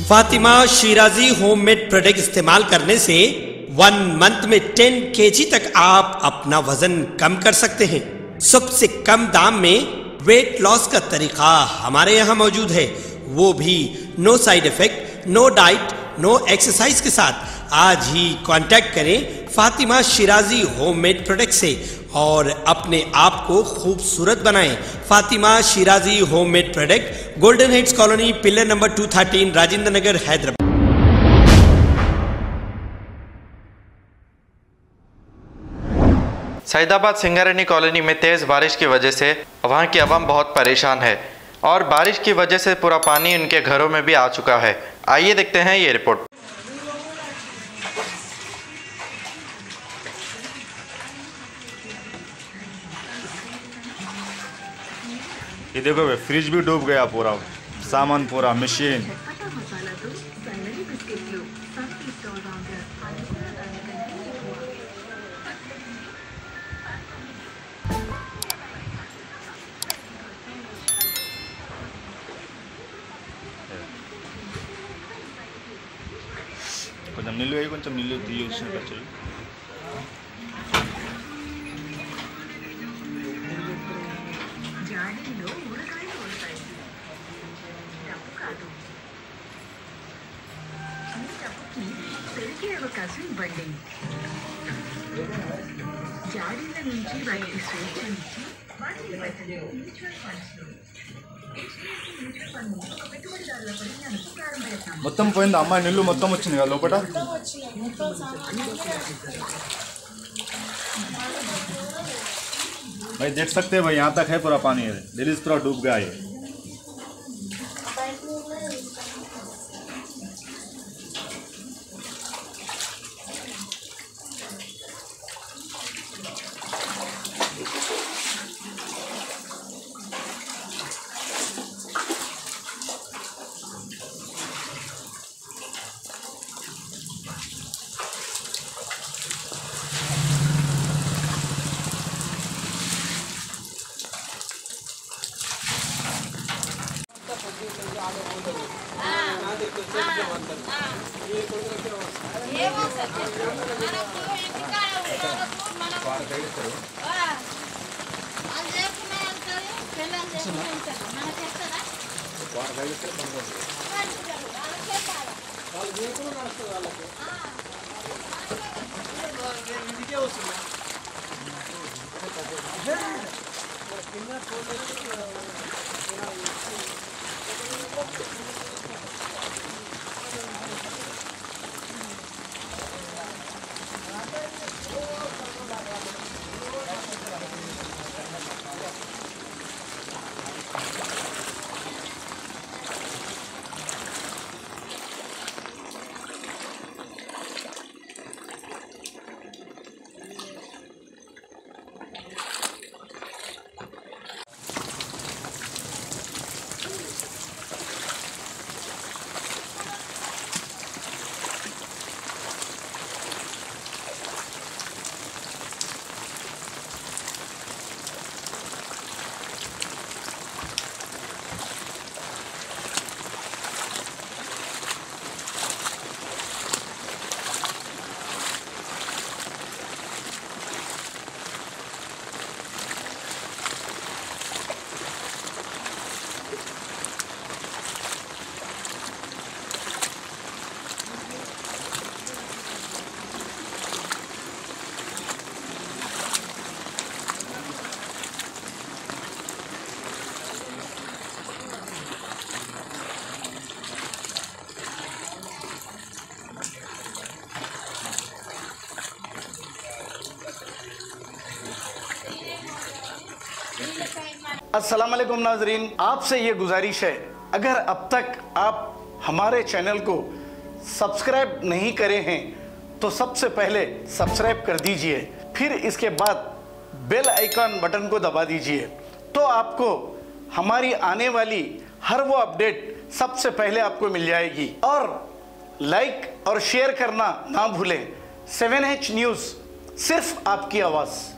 Fatima Shirazi homemade product इस्तेमाल करने से 1 मंथ में 10 kg तक आप अपना वजन कम कर सकते हैं। सबसे कम दाम में वेट लॉस का तरीका हमारे यहाँ मौजूद है, वो भी no side effect, no diet, no exercise के साथ। आज ही कांटेक्ट करें फातिमा शिराजी होममेड प्रोडक्ट से और अपने आप को खूबसूरत बनाएं। Fatima Shirazi homemade product, golden heads colony, pillar number 213, Rajendra Nagar, Hyderabad. Saidabad Singareddy colony में तेज़ बारिश की वजह से वहां की आवाम बहुत परेशान है और बारिश की वजह से पूरा पानी उनके घरों में भी आ चुका है। आइए देखते हैं ये रिपोर्ट। ये देखो भाई, फ्रिज भी डूब गया पूरा, सामान पूरा, मशीन। కొంచెం నీళ్ళు వేయి, కొంచెం నీళ్ళు తీయొచ్చు వచ్చాయి. పెరిగే అవకాశం ఇవ్వండి. జాడీల నుంచి వాటికి స్వేచ్ఛ ఇచ్చి వాటిని బట్టి మ్యూచువల్ ఫండ్స్లో మ్యూచువల్ ఫండ్ పెట్టుబడిదారుల పరిజ్ఞానం ప్రారంభిస్తాం. మొత్తం పోయింది అమ్మాయి, నీళ్ళు మొత్తం వచ్చింది కదా లోపల. भाई देख सकते हैं भाई, यहाँ तक है पूरा पानी है, दिल्ली पूरा डूब गया है। अस्सलाम वालेकुम नाजरीन, आपसे ये गुजारिश है, अगर अब तक आप हमारे चैनल को सब्सक्राइब नहीं करे हैं तो सबसे पहले सब्सक्राइब कर दीजिए, फिर इसके बाद बेल आइकन बटन को दबा दीजिए, तो आपको हमारी आने वाली हर वो अपडेट सबसे पहले आपको मिल जाएगी। और लाइक और शेयर करना ना भूलें। 7H न्यूज़, सिर्फ आपकी आवाज़।